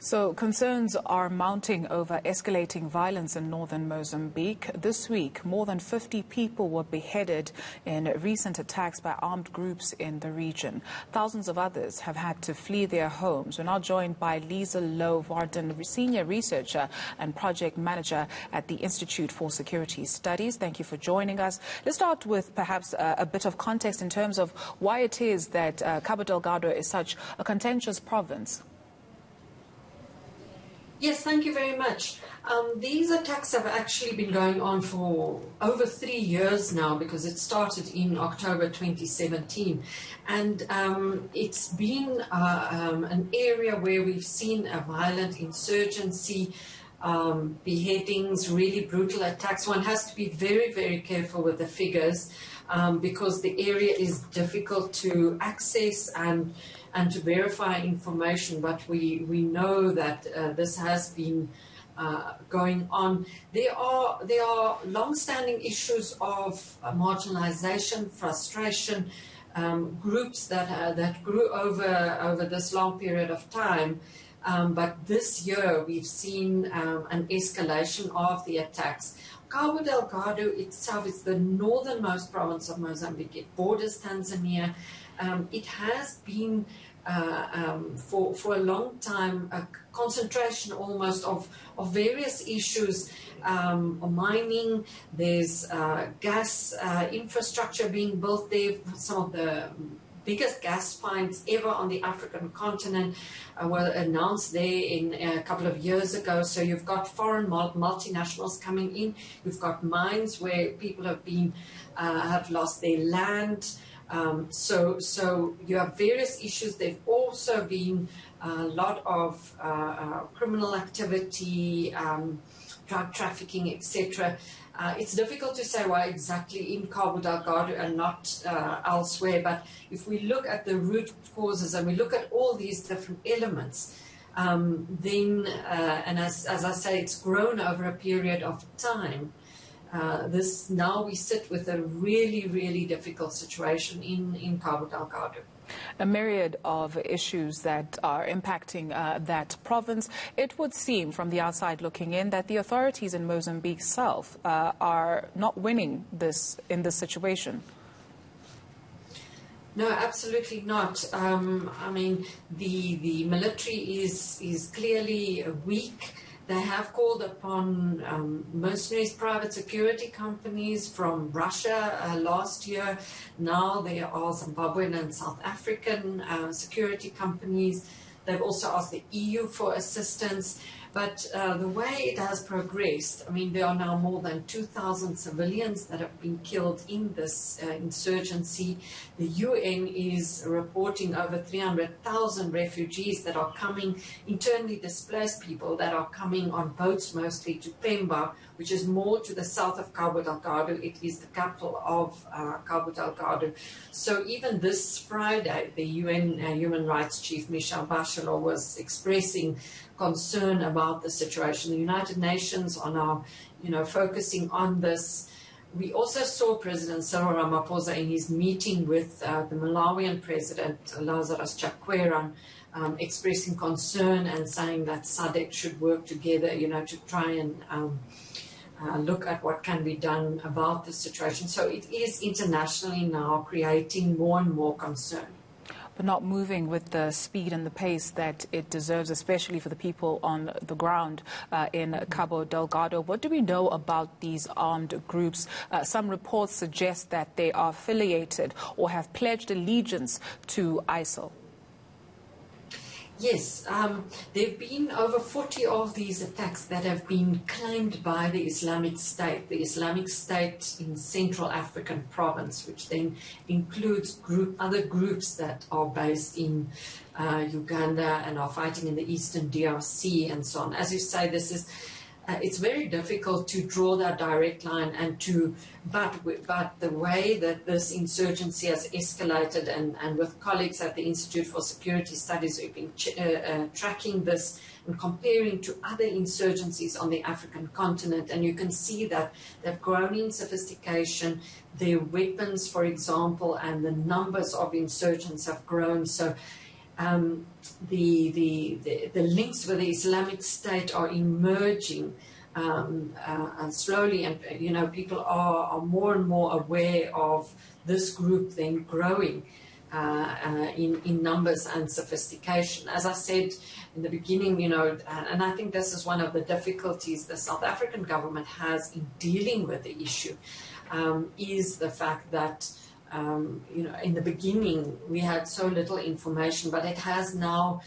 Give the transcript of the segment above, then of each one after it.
So concerns are mounting over escalating violence in northern Mozambique. This week, more than 50 people were beheaded in recent attacks by armed groups in the region. Thousands of others have had to flee their homes. We're now joined by Liesl Louw-Vaudran, senior researcher and project manager at the Institute for Security Studies. Thank you for joining us. Let's start with perhaps a bit of context in terms of why it is that Cabo Delgado is such a contentious province. Yes, thank you very much. These attacks have actually been going on for over 3 years now, because it started in October 2017. And it's been an area where we've seen a violent insurgency, beheadings, really brutal attacks. One has to be very, very careful with the figures because the area is difficult to access and to verify information, but we know that this has been going on. There are long-standing issues of marginalization, frustration, groups that grew over this long period of time. But this year we've seen an escalation of the attacks. Cabo Delgado itself is the northernmost province of Mozambique. It borders Tanzania. It has been for a long time a concentration almost of various issues, mining. There's gas infrastructure being built there. Some of the biggest gas finds ever on the African continent were announced there in a couple of years ago. So you've got foreign multinationals coming in. You've got mines where people have lost their land. So you have various issues. There've also been a lot of criminal activity, drug trafficking, etc. It's difficult to say why exactly in Cabo Delgado and not elsewhere, but if we look at the root causes and we look at all these different elements, then, and as I say, it's grown over a period of time. Now we sit with a really, really difficult situation in Cabo Delgado. A myriad of issues that are impacting that province. It would seem from the outside looking in that the authorities in Mozambique itself are not winning in this situation. No, absolutely not. I mean, the military is clearly weak. They have called upon mercenaries, private security companies from Russia last year. Now there are Zimbabwean and South African security companies. They've also asked the EU for assistance. But the way it has progressed, I mean, there are now more than 2,000 civilians that have been killed in this insurgency. The UN is reporting over 300,000 refugees that are coming, internally displaced people that are coming on boats mostly to Pemba, which is more to the south of Cabo Delgado. It is the capital of Cabo Delgado. So even this Friday, the UN Human Rights Chief Michelle Bachelet was expressing concern about the situation. The United Nations are now, focusing on this. We also saw President Cyril Ramaphosa in his meeting with the Malawian President Lazarus Chakwera, expressing concern and saying that SADC should work together, to try and look at what can be done about the situation. So it is internationally now creating more and more concern. But not moving with the speed and the pace that it deserves, especially for the people on the ground in Cabo Delgado. What do we know about these armed groups? Some reports suggest that they are affiliated or have pledged allegiance to ISIL. Yes, there have been over 40 of these attacks that have been claimed by the Islamic State in Central African province, which then includes other groups that are based in Uganda and are fighting in the Eastern DRC and so on. As you say, this is it's very difficult to draw that direct line but the way that this insurgency has escalated and with colleagues at the Institute for Security Studies, we've been tracking this and comparing to other insurgencies on the African continent, and you can see that they've grown in sophistication. Their weapons, for example, and the numbers of insurgents have grown. So the links with the Islamic State are emerging slowly, and people are more and more aware of this group then growing in numbers and sophistication. As I said in the beginning, and I think this is one of the difficulties the South African government has in dealing with the issue, is the fact that in the beginning we had so little information, but it has now,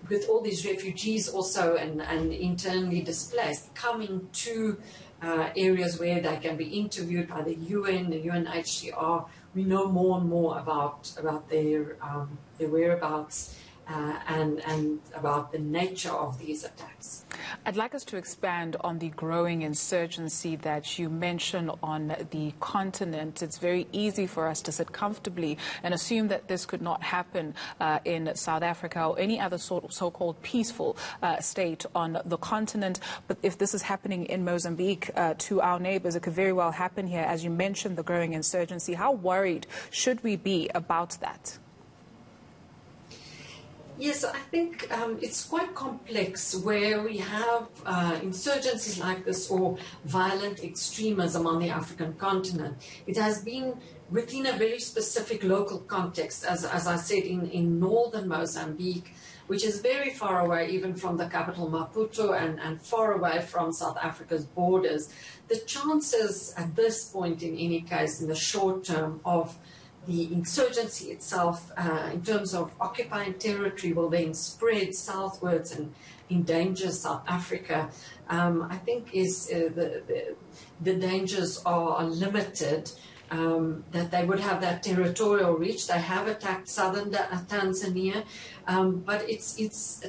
with all these refugees also and internally displaced coming to areas where they can be interviewed by the UN, the UNHCR, we know more and more about their whereabouts and about the nature of these attacks. I'd like us to expand on the growing insurgency that you mentioned on the continent. It's very easy for us to sit comfortably and assume that this could not happen in South Africa or any other so-called peaceful state on the continent. But if this is happening in Mozambique to our neighbors, it could very well happen here. As you mentioned, the growing insurgency, how worried should we be about that? Yes, I think it's quite complex where we have insurgencies like this or violent extremism on the African continent. It has been within a very specific local context, as I said, in northern Mozambique, which is very far away even from the capital Maputo and far away from South Africa's borders. The chances at this point, in any case, in the short term, of the insurgency itself, in terms of occupying territory, will then spread southwards and endanger South Africa. I think the dangers are limited. That they would have that territorial reach. They have attacked southern Tanzania, but it's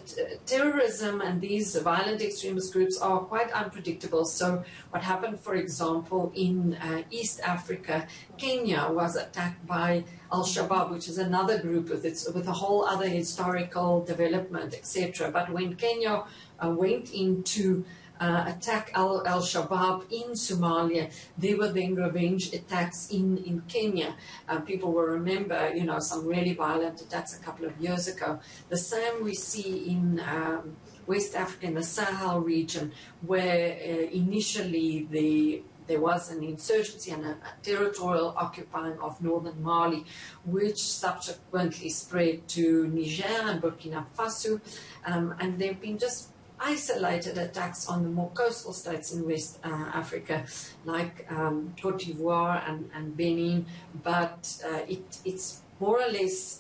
terrorism and these violent extremist groups are quite unpredictable. So what happened, for example, in East Africa, Kenya was attacked by Al-Shabaab, which is another group with a whole other historical development, etc. But when Kenya went into attack Al-Shabaab in Somalia, there were then revenge attacks in Kenya. People will remember, some really violent attacks a couple of years ago. The same we see in West Africa, in the Sahel region, where initially there was an insurgency and a territorial occupying of northern Mali, which subsequently spread to Niger and Burkina Faso, and there have been just isolated attacks on the more coastal states in West Africa, like Cote d'Ivoire and Benin, but it's more or less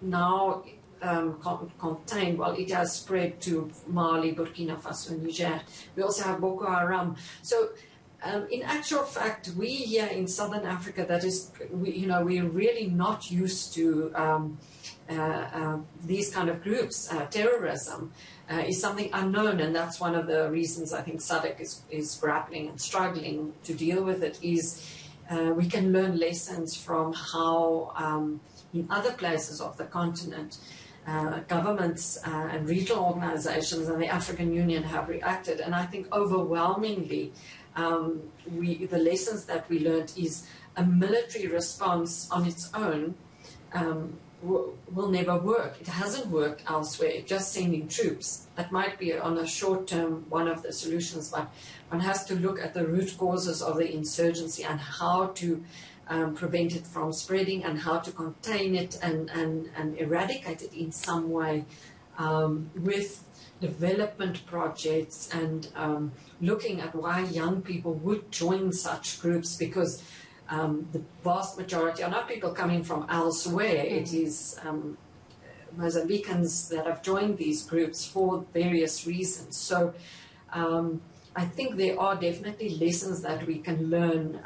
now contained. Well, it has spread to Mali, Burkina Faso, and Niger. We also have Boko Haram. So in actual fact, we here in Southern Africa, we're really not used to these kind of groups. Terrorism is something unknown, and that's one of the reasons I think SADC is grappling and struggling to deal with it, is we can learn lessons from how in other places of the continent governments and regional organizations and the African Union have reacted. And I think overwhelmingly the lessons that we learned is a military response on its own will never work. It hasn't worked elsewhere. Just sending troops, that might be on a short term one of the solutions, but one has to look at the root causes of the insurgency and how to prevent it from spreading and how to contain it and eradicate it in some way with development projects and looking at why young people would join such groups, because the vast majority are not people coming from elsewhere. It is Mozambicans that have joined these groups for various reasons. So I think there are definitely lessons that we can learn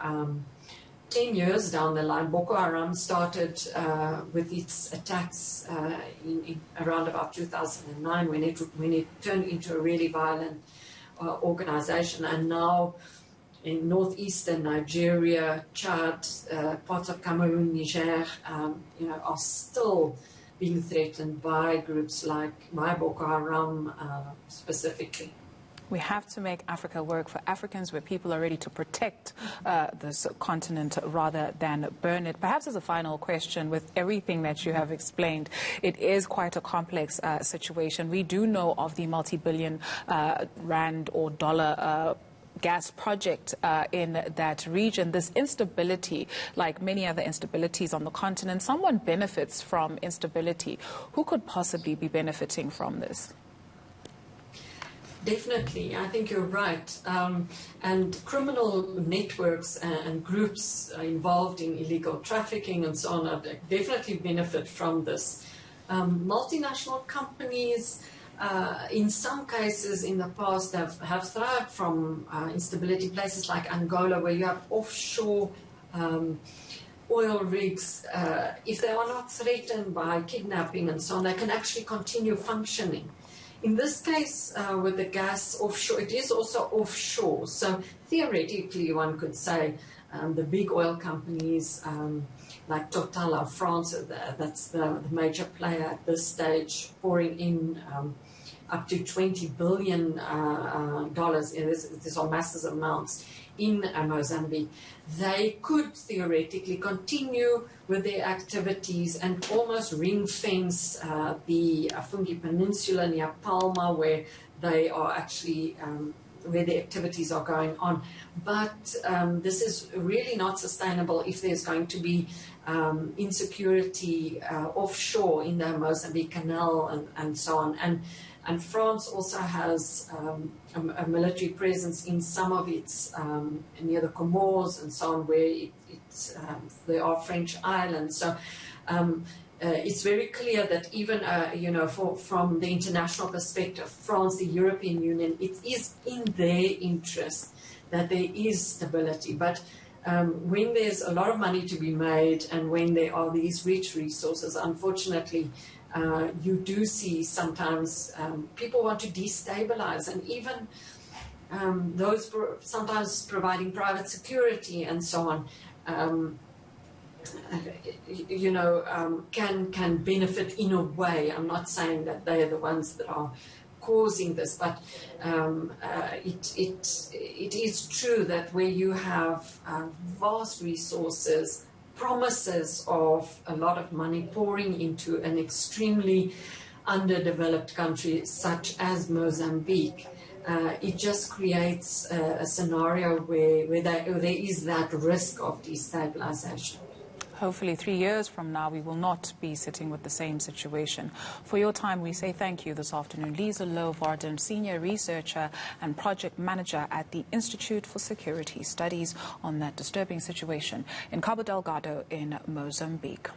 10 years down the line. Boko Haram started with its attacks in around about 2009 when it turned into a really violent organization, and now in northeastern Nigeria, Chad, parts of Cameroon, Niger, are still being threatened by groups like Boko Haram specifically. We have to make Africa work for Africans, where people are ready to protect this continent rather than burn it. Perhaps as a final question, with everything that you have explained, it is quite a complex situation. We do know of the multi-billion rand or dollar gas project in that region. This instability, like many other instabilities on the continent, someone benefits from instability. Who could possibly be benefiting from this? Definitely, I think you're right. And criminal networks and groups involved in illegal trafficking and so on definitely benefit from this. Multinational companies, in some cases in the past, have thrived from instability. Places like Angola, where you have offshore oil rigs, if they are not threatened by kidnapping and so on, they can actually continue functioning. In this case, with the gas offshore, it is also offshore. So theoretically, one could say the big oil companies like Total of France, that's the major player at this stage, pouring in up to $20 billion. These are massive amounts in Mozambique. They could theoretically continue with their activities and almost ring-fence the Afungi Peninsula near Palma, where they are actually where the activities are going on. But this is really not sustainable if there's going to be insecurity offshore in the Mozambique Canal and so on. And France also has a military presence in some of its, near the Comores and so on, where there are French islands. So it's very clear that even, from the international perspective, France, the European Union, it is in their interest that there is stability. But when there's a lot of money to be made and when there are these rich resources, unfortunately, you do see sometimes people want to destabilize, and even those sometimes providing private security and so on, can benefit in a way. I'm not saying that they are the ones that are causing this, but it is true that where you have vast resources, promises of a lot of money pouring into an extremely underdeveloped country such as Mozambique, it just creates a scenario where there is that risk of destabilization. Hopefully 3 years from now, we will not be sitting with the same situation. For your time, we say thank you this afternoon. Liesl Louw-Vaudran, Senior Researcher and Project Manager at the Institute for Security Studies, on that disturbing situation in Cabo Delgado in Mozambique.